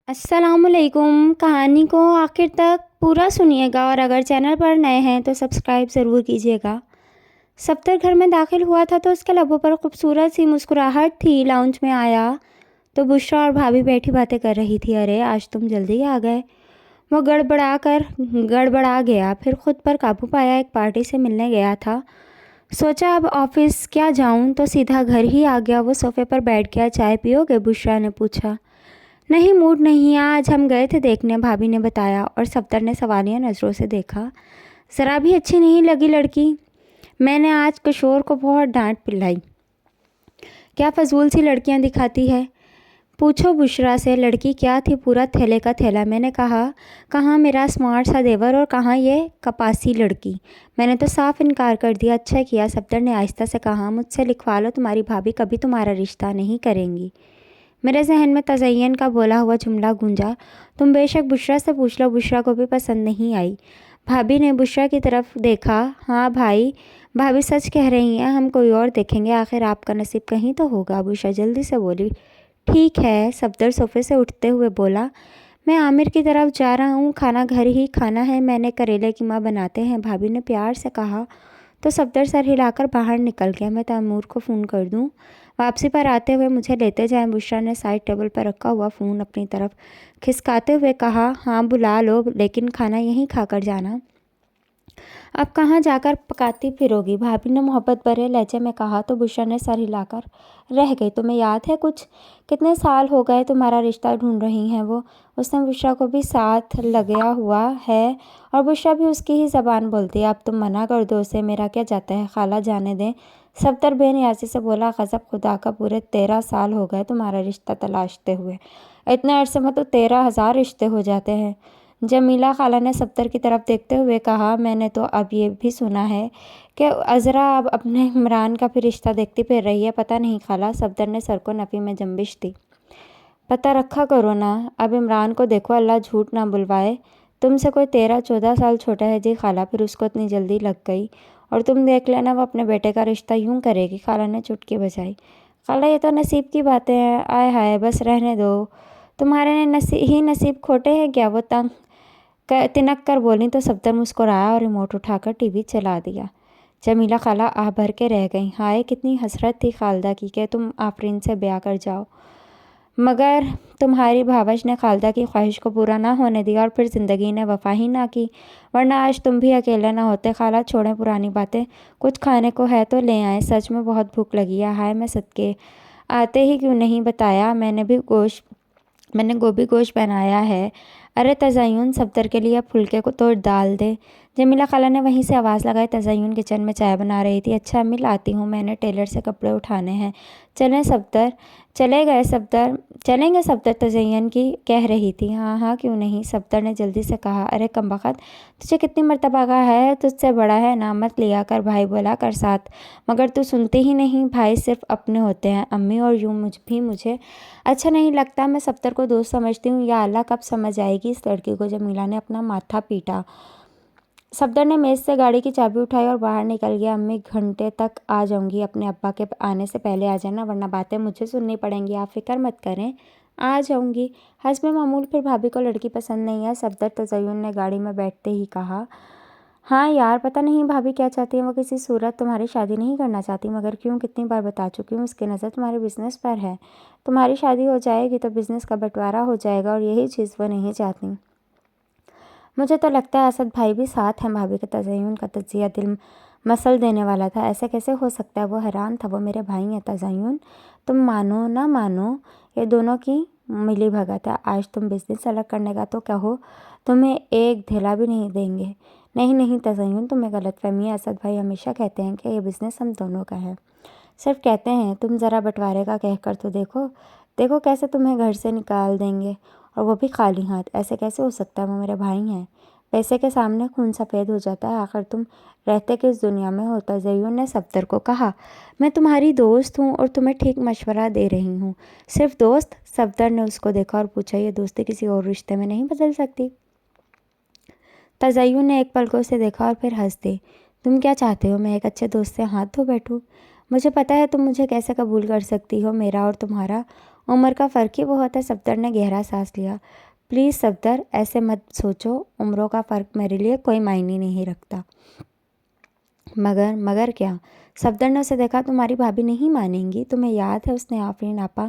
अस्सलाम वालेकुम। कहानी को आखिर तक पूरा सुनिएगा और अगर चैनल पर नए हैं तो सब्सक्राइब ज़रूर कीजिएगा। सफ्तर घर में दाखिल हुआ था तो उसके लबों पर खूबसूरत सी मुस्कुराहट थी। लाउंज में आया तो बुशरा और भाभी बैठी बातें कर रही थी। अरे आज तुम जल्दी आ गए। वो गड़बड़ा गया, फिर खुद पर काबू पाया। एक पार्टी से मिलने गया था, सोचा अब ऑफिस क्या जाऊं, तो सीधा घर ही आ गया। वो सोफे पर बैठ गया। चाय पियोगे, बुशरा ने पूछा। नहीं, मूड नहीं है, आज हम गए थे देखने, भाभी ने बताया और सफ्तर ने सवालिया नज़रों से देखा। ज़रा भी अच्छी नहीं लगी लड़की। मैंने आज किशोर को बहुत डांट पिलाई। क्या फजूल सी लड़कियां दिखाती है। पूछो बुशरा से, लड़की क्या थी, पूरा थैले का थैला। मैंने कहा, कहाँ मेरा स्मार्ट सा देवर और कहाँ ये कपासी लड़की। मैंने तो साफ इनकार कर दिया। अच्छा किया, सफ्तर ने आहिस्ता से कहा। मुझसे लिखवा लो, तुम्हारी भाभी कभी तुम्हारा रिश्ता नहीं करेंगी। मेरे जहन में तज़य्यन का बोला हुआ जुमला गूंजा। तुम बेशक बुशरा से पूछ लो, बुशरा को भी पसंद नहीं आई। भाभी ने बुशरा की तरफ देखा। हाँ भाई, भाभी सच कह रही हैं, हम कोई और देखेंगे, आखिर आपका नसीब कहीं तो होगा। बुशरा जल्दी से बोली। ठीक है, सफदर सोफे से उठते हुए बोला। मैं आमिर की तरफ जा रहा हूँ, खाना घर ही खाना है, मैंने करेले की माँ बनाते हैं, भाभी ने प्यार से कहा। तो सफदर सर हिलाकर बाहर निकल गया। मैं तैमूर को फ़ोन कर दूँ, वापसी पर आते हुए मुझे लेते जाएं। बुशरा ने साइड टेबल पर रखा हुआ फ़ोन अपनी तरफ खिसकाते हुए कहा। हाँ बुला लो, लेकिन खाना यहीं खाकर जाना। अब कहाँ जाकर पकाती फिरोगी, भाभी ने मोहब्बत भरे लहजे में कहा। तो बुशरा ने सर हिलाकर रह गई। तुम्हें याद है कुछ, कितने साल हो गए तुम्हारा रिश्ता ढूंढ रही हैं वो। उसने बुशरा को भी साथ लगाया हुआ है और बुशरा भी उसकी ही ज़बान बोलती है। अब तुम मना कर दो उसे, मेरा क्या जाता है, खाला जाने दें। सफ्तर बेनियासी से बोला। गज़ब, खुदा का, पूरे 13 साल हो गए तुम्हारा रिश्ता तलाशते हुए। इतने अरसे में तो 13,000 रिश्ते हो जाते हैं। जमीला खाला ने सफ्तर की तरफ देखते हुए कहा। मैंने तो अब ये भी सुना है कि अज़रा अब अपने इमरान का भी रिश्ता देखती फिर रही है। पता नहीं खाला, सफ्तर ने सर को नफ़ी में जंबिश दी। पता रखा करो ना, अब इमरान को देखो, अल्लाह झूठ ना बुलवाए, तुमसे कोई 13-14 साल छोटा है। जी खाला, फिर उसको इतनी जल्दी लग गई। और तुम देख लेना, वो अपने बेटे का रिश्ता यूं करेगी। खाला ने चुटकी बजाई। खाला, ये तो नसीब की बातें हैं। आय हाय, बस रहने दो, तुम्हारे नसीब खोटे हैं क्या। वो तिनक कर बोली तो सफ्तर मुस्कुराया और रिमोट उठाकर टीवी चला दिया। जमीला खाला आह भर के रह गई। हाय, कितनी हसरत थी खालदा की कि तुम आफरीन से ब्याह कर जाओ, मगर तुम्हारी भावज ने खालदा की ख्वाहिश को पूरा ना होने दिया और फिर ज़िंदगी ने वफा ही ना की, वरना आज तुम भी अकेले ना होते। खाला छोड़ें पुरानी बातें, कुछ खाने को है तो ले आएँ, सच में बहुत भूख लगी है। हाय, मैं सदके आते ही क्यों नहीं बताया, मैंने गोभी गोश्त बनाया है। अरे तज़य्युन, सफ्तर के लिए फुलके को तो डाल दे। जमीला खाला ने वहीं से आवाज़ लगाई। तज़य्युन किचन में चाय बना रही थी। अच्छा अम्मी, लाती हूँ, मैंने टेलर से कपड़े उठाने हैं। चलें सफ्तर। चलेंगे सफ्तर, तज़य्युन की कह रही थी। हाँ हाँ क्यों नहीं, सफ्तर ने जल्दी से कहा। अरे कमबख्त, तुझे कितनी मर्तबा कहा है, तुझसे बड़ा है ना, मत लिया कर, भाई बोला कर साथ, मगर तू सुनती ही नहीं। भाई सिर्फ अपने होते हैं अम्मी, और यूँ मुझे अच्छा नहीं लगता। मैं सफ्तर को दोस्त समझती हूँ। या अल्लाह, कब समझ आएगी इस लड़की को। जमीला ने अपना माथा पीटा। सफ्तर ने मेज़ से गाड़ी की चाबी उठाई और बाहर निकल गया। अम्मी, घंटे तक आ जाऊंगी, अपने अब्बा के आने से पहले आ जाना, वरना बातें मुझे सुननी पड़ेंगी। आप फिक्र मत करें, आ जाऊंगी। हस्ब मामूल फिर भाभी को लड़की पसंद नहीं है, सफ्तर तज़य्युन ने गाड़ी में बैठते ही कहा। हाँ यार, पता नहीं भाभी क्या चाहती है, वो किसी सूरत तुम्हारी शादी नहीं करना चाहती, मगर क्यों, कितनी बार बता चुकी हूँ, उसकी नज़र तुम्हारे बिजनेस पर है। तुम्हारी शादी हो जाएगी तो बिज़नेस का बंटवारा हो जाएगा, और यही चीज़ वो नहीं चाहती। मुझे तो लगता है असद भाई भी साथ हैं। भाभी के तज़य्युन का तजिया दिल मसल देने वाला था। ऐसे कैसे हो सकता है, वो हैरान था। वो मेरे भाई हैं तज़य्युन, तुम मानो ना मानो, ये दोनों की मिली भगत है। आज तुम बिज़नेस अलग करने का तो कहो, तुम्हें एक धेला भी नहीं देंगे। नहीं नहीं तज़य्युन, तुम्हें गलतफहमी है। असद भाई हमेशा कहते हैं कि ये बिज़नेस हम दोनों का है। सिर्फ कहते हैं, तुम ज़रा बंटवारे का कह कर तो देखो, देखो कैसे तुम्हें घर से निकाल देंगे, और वो भी खाली हाथ। ऐसे कैसे हो सकता है, वो मेरे भाई हैं। पैसे के सामने खून सफ़ेद हो जाता है। आखिर तुम रहते किस दुनिया में हो। तज़य्युन ने सफ्तर को कहा। मैं तुम्हारी दोस्त हूँ और तुम्हें ठीक मशवरा दे रही हूँ। सिर्फ दोस्त। सफ्तर ने उसको देखा और पूछा, ये दोस्ती किसी और रिश्ते में नहीं बदल सकती। तज़य्युन ने एक पल को उसे देखा और फिर हंस दी। तुम क्या चाहते हो, मैं एक अच्छे दोस्त से हाथ धो बैठूं। मुझे पता है तुम मुझे कैसे कबूल कर सकती हो, मेरा और तुम्हारा, عمر کا فرق ہی بہت ہے۔ صفدر نے گہرا سانس لیا۔ پلیز صفدر، ایسے مت سوچو، عمروں کا فرق میرے لیے کوئی معنی نہیں رکھتا۔ مگر کیا؟ صفدر نے اسے دیکھا۔ تمہاری بھابھی نہیں مانیں گی۔ تمہیں یاد ہے اس نے آفرین آپا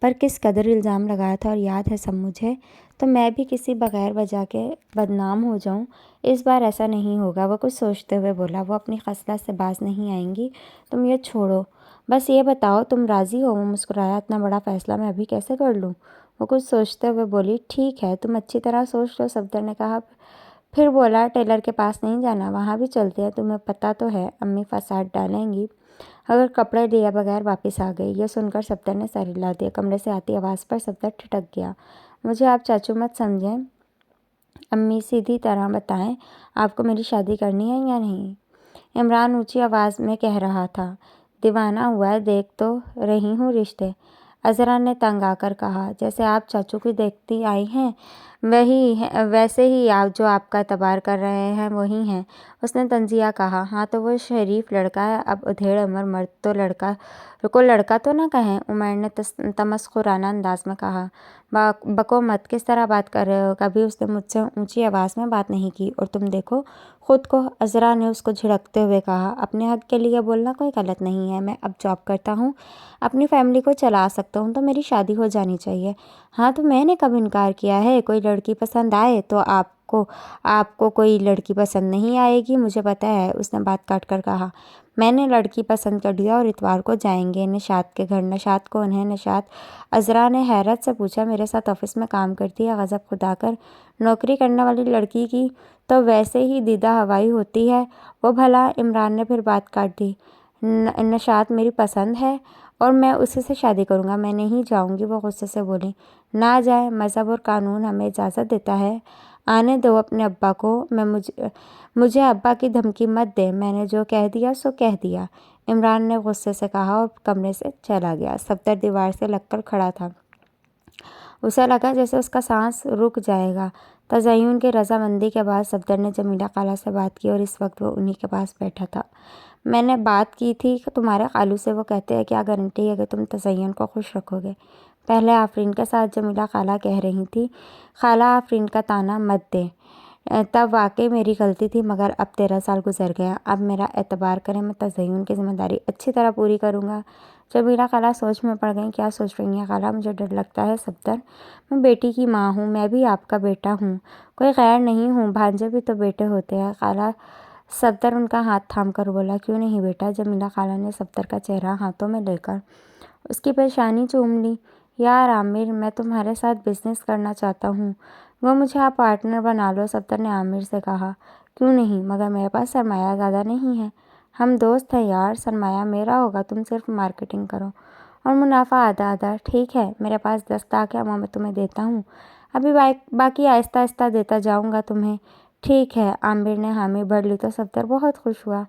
پر کس قدر الزام لگایا تھا، اور یاد ہے سب مجھے؟ تو میں بھی کسی بغیر وجہ کے بدنام ہو جاؤں؟ اس بار ایسا نہیں ہوگا، وہ کچھ سوچتے ہوئے بولا۔ وہ اپنی خصلت سے باز نہیں آئیں گی۔ تم یہ چھوڑو، بس یہ بتاؤ تم راضی ہو؟ وہ مسکرایا۔ اتنا بڑا فیصلہ میں ابھی کیسے کر لوں؟ وہ کچھ سوچتے ہوئے بولی۔ ٹھیک ہے، تم اچھی طرح سوچ لو، صفدر نے کہا۔ پھر بولا، ٹیلر کے پاس نہیں جانا، وہاں بھی چلتے ہیں۔ تمہیں پتہ تو ہے امی فساد ڈالیں گی اگر کپڑے لیے بغیر واپس آ گئی۔ یہ سن کر صفدر نے سر ہلا دیا۔ کمرے سے آتی آواز پر صفدر ٹھٹک گیا۔ مجھے آپ چاچو مت سمجھیں امی، سیدھی طرح بتائیں، آپ کو میری شادی کرنی ہے یا نہیں؟ عمران اونچی آواز میں کہہ رہا تھا۔ دیوانہ ہوا ہے، دیکھ تو رہی ہوں رشتے، عذرا نے تنگ آ کر کہا۔ جیسے آپ چاچو کی دیکھتی آئی ہیں ویسے ہی جو آپ کا اعتبار کر رہے ہیں وہی ہیں، اس نے تنزیہ کہا۔ ہاں تو وہ شریف لڑکا ہے، اب ادھیڑ عمر مرد تو لڑکا تو نہ کہیں، عمیر نے تمسخرانہ انداز میں کہا۔ بکو مت، کس طرح بات کر رہے ہو؟ کبھی اس نے مجھ سے اونچی آواز میں بات نہیں کی، اور تم دیکھو خود کو، عذرا نے اس کو جھڑکتے ہوئے کہا۔ اپنے حق کے لیے بولنا کوئی غلط نہیں ہے، میں اب جاب کرتا ہوں، اپنی فیملی کو چلا سکتا ہوں، تو میری شادی ہو جانی چاہیے۔ ہاں تو میں نے کب انکار کیا ہے؟ کوئی لڑکی پسند آئے تو آپ کو کوئی لڑکی پسند نہیں آئے گی، مجھے پتہ ہے، اس نے بات کاٹ کر کہا۔ میں نے لڑکی پسند کر لیا اور اتوار کو جائیں گے نشاط کے گھر۔ نشاط کون ہے؟ نشاط، عذرا نے حیرت سے پوچھا۔ میرے ساتھ آفس میں کام کرتی ہے، غضب خدا کر، نوکری کرنے والی لڑکی کی تو ویسے ہی دیدہ ہوائی ہوتی ہے وہ بھلا۔ عمران نے پھر بات کاٹ دی۔ نشاط میری پسند ہے اور میں اسی سے شادی کروں گا، میں نہیں جاؤں گی، وہ غصے سے بولی۔ نہ جائے، مذہب اور قانون ہمیں اجازت دیتا ہے، آنے دو اپنے ابا کو۔ مجھے ابا کی دھمکی مت دے، میں نے جو کہہ دیا سو کہہ دیا، عمران نے غصے سے کہا اور کمرے سے چلا گیا۔ صفدر دیوار سے لگ کر کھڑا تھا۔ اسے لگا جیسے اس کا سانس رک جائے گا۔ تزئین کی رضامندی کے بعد صفدر نے جمیلہ خالہ سے بات کی، اور اس وقت وہ انہی کے پاس بیٹھا تھا۔ میں نے بات کی تھی تمہارے خالو سے، وہ کہتے ہیں کیا گارنٹی ہے کہ تم تزئین کو خوش رکھو گے؟ پہلے آفرین کے ساتھ جمیلہ خالہ کہہ رہی تھی۔ خالہ آفرین کا طعنہ مت دے، تب واقعی میری غلطی تھی، مگر اب 13 سال گزر گیا، اب میرا اعتبار کریں، میں تزئین کی ذمہ داری اچھی طرح پوری کروں گا۔ جمیلہ خالہ سوچ میں پڑ گئیں۔ کیا سوچ رہی ہیں خالہ؟ مجھے ڈر لگتا ہے صفدر، میں بیٹی کی ماں ہوں، میں بھی آپ کا بیٹا ہوں، کوئی غیر نہیں ہوں، بھانجے بھی تو بیٹے ہوتے ہیں خالہ۔ صفدر ان کا ہاتھ تھام کر بولا۔ کیوں نہیں بیٹا؟ جمیلہ خالہ نے صفدر کا چہرہ ہاتھوں میں لے کر اس کی پیشانی چوم لی۔ یار عامر، میں تمہارے ساتھ بزنس کرنا چاہتا ہوں، وہ مجھے آپ پارٹنر بنا لو، صفدر نے عامر سے کہا۔ کیوں نہیں؟ مگر میرے پاس سرمایہ زیادہ نہیں ہے، ہم دوست ہیں یار، سرمایہ میرا ہوگا، تم صرف مارکیٹنگ کرو اور منافع آدھا آدھا۔ ٹھیک ہے، میرے پاس 10 لاکھ ہے، وہ میں تمہیں دیتا ہوں، ابھی باقی آہستہ آہستہ دیتا جاؤں گا تمہیں۔ ٹھیک ہے، عامر نے حامی بھر لی تو صفدر بہت خوش ہوا۔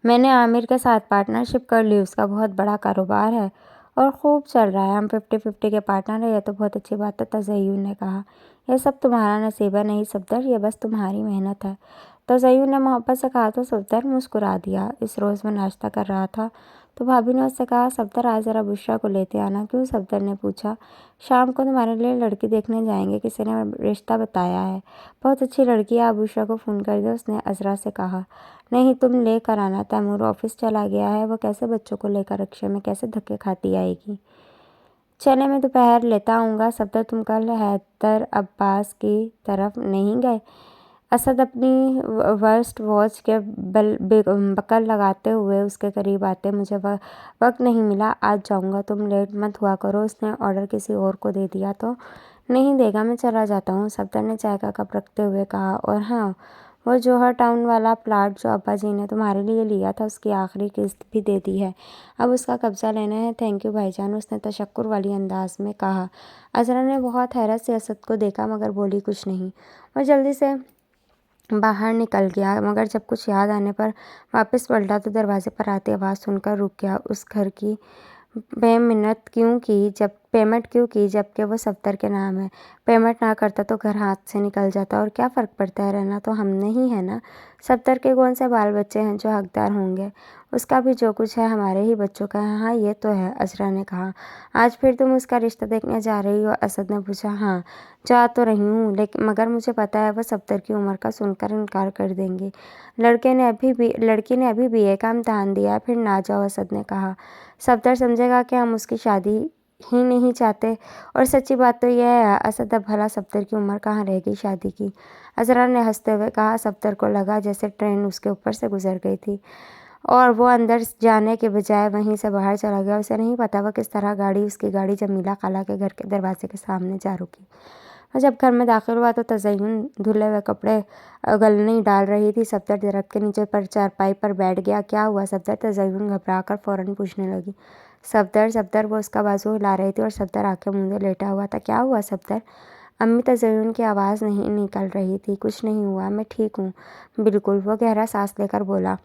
میں نے عامر کے ساتھ پارٹنرشپ کر لی، اس کا بہت بڑا کاروبار ہے اور خوب چل رہا ہے، ہم 50-50 کے پارٹنر ہیں، یہ تو بہت اچھی بات ہے، تزئین نے کہا۔ یہ سب تمہارا نصیب ہے نہیں صفدر، یہ بس تمہاری محنت ہے، تزئین نے محبت سے کہا تو صفدر مسکرا دیا۔ اس روز وہ ناشتہ کر رہا تھا تو بھابھی نے اس سے کہا، صفدر آج ذرا بشریٰ کو لیتے آنا۔ کیوں؟ صفدر نے پوچھا۔ شام کو تمہارے لیے لڑکی دیکھنے جائیں گے، کسی نے رشتہ بتایا ہے، بہت اچھی لڑکی ہے، آپ بشریٰ کو فون کر دیں، اس نے عذرا سے کہا۔ نہیں، تم لے کر آنا، تیمور آفس چلا گیا ہے، وہ کیسے بچوں کو لے کر رکشے میں کیسے دھکے کھاتی آئے گی؟ چلے میں دوپہر لیتا آؤں گا۔ صفدر، تم کل حیدر عباس کی طرف نہیں گئے؟ اسد اپنی ورسٹ واچ کے بکل لگاتے ہوئے اس کے قریب آتے۔ مجھے وقت نہیں ملا، آج جاؤں گا، تم لیٹ مت ہوا کرو، اس نے آرڈر کسی اور کو دے دیا تو؟ نہیں دے گا، میں چلا جاتا ہوں، صفدر نے چائے کا کپ رکھتے ہوئے کہا۔ اور ہاں، وہ جوہر ٹاؤن والا پلاٹ جو ابا جی نے تمہارے لیے لیا تھا، اس کی آخری قسط بھی دے دی ہے، اب اس کا قبضہ لینا ہے۔ تھینک یو بھائی جان، اس نے تشکر والی انداز میں کہا۔ عذرا نے بہت حیرت سے اسد کو دیکھا مگر بولی کچھ نہیں۔ وہ جلدی سے باہر نکل گیا، مگر جب کچھ یاد آنے پر واپس پلٹا تو دروازے پر آتی آواز سن کر رک گیا۔ اس گھر کی بے منت کیوں کی؟ جب पेमेंट क्यों की जबकि वो सफ्तर के नाम है। पेमेंट ना करता तो घर हाथ से निकल जाता, और क्या फ़र्क पड़ता है, रहना तो हमने ही है ना। सफ्तर के कौन से बाल बच्चे हैं जो हकदार होंगे, उसका भी जो कुछ है हमारे ही बच्चों का है। हाँ ये तो है, असरा ने कहा। आज फिर तुम उसका रिश्ता देखने जा रही हो, असद ने पूछा। हाँ जा तो रही हूँ, लेकिन मगर मुझे पता है वो सफ्तर की उम्र का सुनकर इनकार कर देंगी। लड़की ने अभी BA का इम्तहान दिया है, फिर ना जाओ, असद ने कहा। सफ्तर समझेगा कि हम उसकी शादी ही नहीं चाहते, और सच्ची बात तो यह है असद, अब भला सफ्तर की उम्र कहाँ रह गई शादी की। असरा ने हंसते हुए कहा। सफ्तर को लगा जैसे ट्रेन उसके ऊपर से गुजर गई थी, और वो अंदर जाने के बजाय वहीं से बाहर चला गया। उसे नहीं पता वो किस तरह उसकी गाड़ी जमीला खाला के घर के दरवाजे के सामने जा रुकी। और जब घर में दाखिल हुआ तो तज़य्युन धुले हुए कपड़े गलनी डाल रही थी। सफ्तर दरख्त के नीचे पर चारपाई पर बैठ गया। क्या हुआ सफ्तर, तज़य्युन घबरा कर फ़ौरन पूछने लगी। सफ्तर वो उसका बाजू हिला रही थी और सफ्तर आंखें मूंदे लेटा हुआ था। क्या हुआ सफ्तर, अम्मी, तज़य्युन की आवाज़ नहीं निकल रही थी। कुछ नहीं हुआ, मैं ठीक हूँ बिल्कुल, वो गहरा सांस लेकर बोला।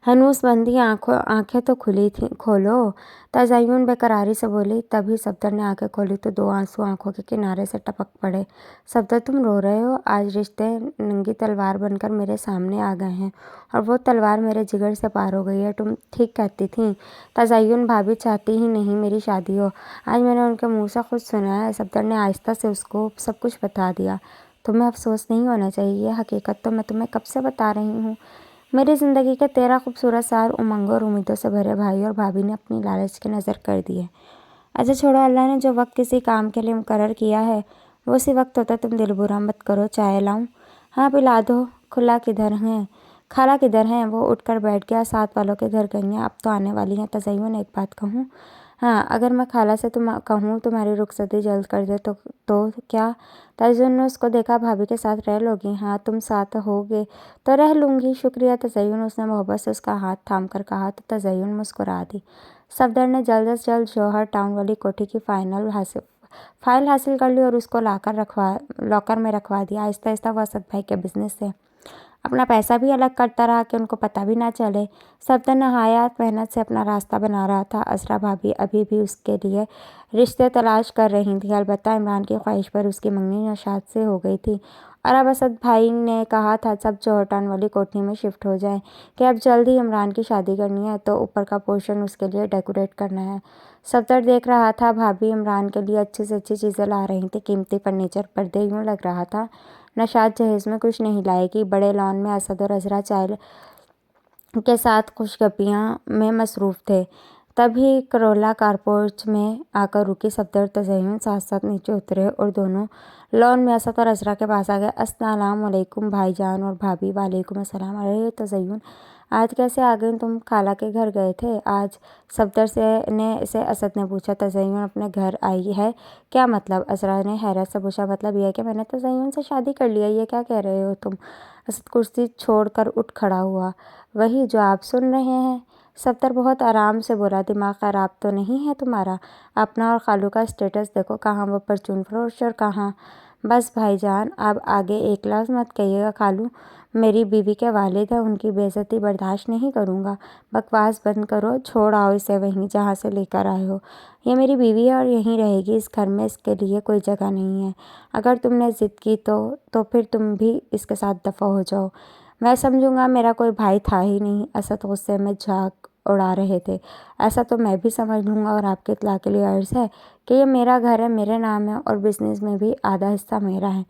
हनूस बंदी आंखें तो खुली थी, खोलो, तज़य्युन बेकरारी से बोली। तभी सफ्तर ने आंखें खोली तो 2 आंसू आंखों के किनारे से टपक पड़े। सफ्तर, तुम रो रहे हो, आज रिश्ते नंगी तलवार बनकर मेरे सामने आ गए हैं, और वो तलवार मेरे जिगर से पार हो गई है। तुम ठीक कहती थी तज़य्युन, भाभी चाहती ही नहीं मेरी शादी हो, आज मैंने उनके मुँह से खुद सुना है। सफ्तर ने आहिस्ता से उसको सब कुछ बता दिया। तुम्हें अफसोस नहीं होना चाहिए, हकीकत तो मैं तुम्हें कब से बता रही हूँ। मेरी ज़िंदगी के 13 खूबसूरत साल उमंगों और उम्मीदों से भरे भाई और भाभी ने अपनी लालच की नज़र कर दिए। अच्छा छोड़ो, अल्लाह ने जो वक्त किसी काम के लिए मुकर्रर किया है वो उसी वक्त होता है। तुम दिल बुरा मत करो, चाय लाऊं? हाँ पिला दो। खाला किधर हैं? वो उठकर बैठ गया। साथ वालों के घर गई हैं, अब तो आने वाली हैं। तज़य्युन, एक बात कहूँ? हाँ, अगर मैं खाला से कहूँ तुम्हारी रुखसती जल्द कर दे तो क्या? तज़य्युन ने उसको देखा। भाभी के साथ रह लोगी? हाँ, तुम साथ होगे तो रह लूँगी। शुक्रिया तज़य्युन, उसने मोहब्बत से उसका हाथ थाम कर कहा तो तज़य्युन मुस्कुरा दी। सफदर ने जल्द से जल्द जौहर टाउन वाली कोठी की फाइल हासिल कर ली और उसको लॉकर में रखवा दिया। आहिस्ता आहिस्ता वो असद भाई के बिजनेस से अपना पैसा भी अलग करता रहा कि उनको पता भी ना चले। सफ्तर नहायत मेहनत से अपना रास्ता बना रहा था। असरा भाभी अभी भी उसके लिए रिश्ते तलाश कर रही थी। अलबत्ता इमरान की ख्वाहिश पर उसकी मंगनी नौशाद से हो गई थी, और अब असद भाई ने कहा था सब जौहर टाउन वाली कोठी में शिफ्ट हो जाए कि अब जल्द ही इमरान की शादी करनी है तो ऊपर का पोर्शन उसके लिए डेकोरेट करना है। सफ्तर देख रहा था भाभी इमरान के लिए अच्छी से अच्छी चीज़ें ला रही थी। कीमती फर्नीचर, पर्दे, यूँ लग रहा था नशाद जहेज में कुछ नहीं लाएगी। बड़े लॉन में असद और अजरा चाय के साथ खुशगपियाँ में मसरूफ़ थे। तभी करोला कारपोर्च में आकर रुकी। सफ्दर तज़य्युन साथ साथ नीचे उतरे और दोनों लॉन में असद और अजरा के पास आ गए। अस्सलाम वालेकुम भाईजान और भाभी। वालेकुम अस्सलाम। अरे तज़य्युन, आज कैसे आ गई तुम? खाला के घर गए थे आज? सफ्दर से असद ने पूछा। तज़य्युन अपने घर आई है? क्या मतलब? अजरा ने हैरत से पूछा। मतलब यह है कि मैंने तज़य्युन से शादी कर लिया। ये क्या कह रहे हो तुम? असद कुर्सी छोड़कर उठ खड़ा हुआ। वही जो आप सुन रहे हैं। सफ्तर बहुत आराम से बोला। दिमाग खराब तो नहीं है तुम्हारा? अपना और खालू का स्टेटस देखो, कहाँ वो परचून फरोश और कहाँ। बस भाईजान, अब आगे एक लफ्ज़ मत कहिएगा। खालू मेरी बीवी के वालिद हैं, उनकी बेइज्जती बर्दाश्त नहीं करूँगा। बकवास बंद करो, छोड़ आओ इसे वहीं जहाँ से लेकर आए हो। ये मेरी बीवी है और यहीं रहेगी इस घर में, इसके लिए कोई जगह नहीं है। अगर तुमने ज़िद की तो फिर तुम भी इसके साथ दफ़ा हो जाओ। मैं समझूंगा मेरा कोई भाई था ही नहीं। असद गुस्से में झाग उड़ा रहे थे। ऐसा तो मैं भी समझ लूँगा, और आपके इत्तला के लिए अर्ज़ है कि ये मेरा घर है, मेरे नाम है, और बिज़नेस में भी आधा हिस्सा मेरा है।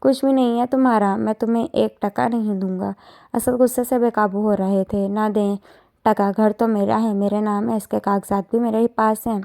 कुछ भी नहीं है तुम्हारा, मैं तुम्हें 1 टका नहीं दूंगा। असद गुस्से से बेकाबू हो रहे थे। ना दें टका, घर तो मेरा है, मेरे नाम है, इसके कागजात भी मेरे ही पास हैं।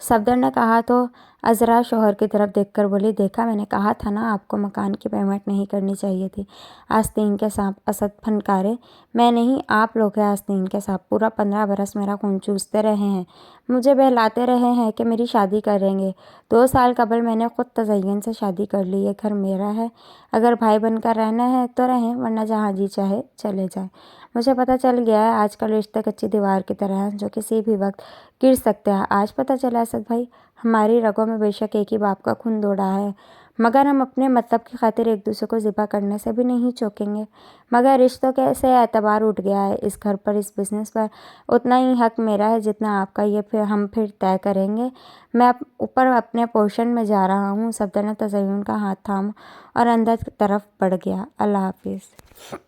सफदर ने कहा तो अजरा शौहर की तरफ देखकर बोली, देखा, मैंने कहा था ना आपको मकान की पेमेंट नहीं करनी चाहिए थी। आस्तीन के सांप, असद फनकारे। मैं नहीं, आप लोग हैं आस्तीन के सांप। पूरा 15 बरस मेरा खून चूसते रहे हैं, मुझे बहलाते रहे हैं कि मेरी शादी करेंगे। 2 साल कबल मैंने खुद तज़य्युन से शादी कर ली। ये घर मेरा है, अगर भाई बनकर रहना है तो रहें, वरना जहाँ जी चाहे चले जाएं। मुझे पता चल गया है आजकल रिश्ते कच्ची दीवार की तरह हैं जो किसी भी वक्त गिर सकते हैं। आज पता चला असद भाई, हमारी रगों में बेशक एक ही बाप का खून दौड़ा है, مگر ہم اپنے مطلب کی خاطر ایک دوسرے کو ذبح کرنے سے بھی نہیں چوکیں گے۔ مگر رشتوں کے سے اعتبار اٹھ گیا ہے، اس گھر پر، اس بزنس پر اتنا ہی حق میرا ہے جتنا آپ کا، یہ ہم پھر طے کریں گے۔ میں اوپر اپنے پورشن میں جا رہا ہوں۔ صفدر نے تزین کا ہاتھ تھاما اور اندر طرف بڑھ گیا۔ اللہ حافظ۔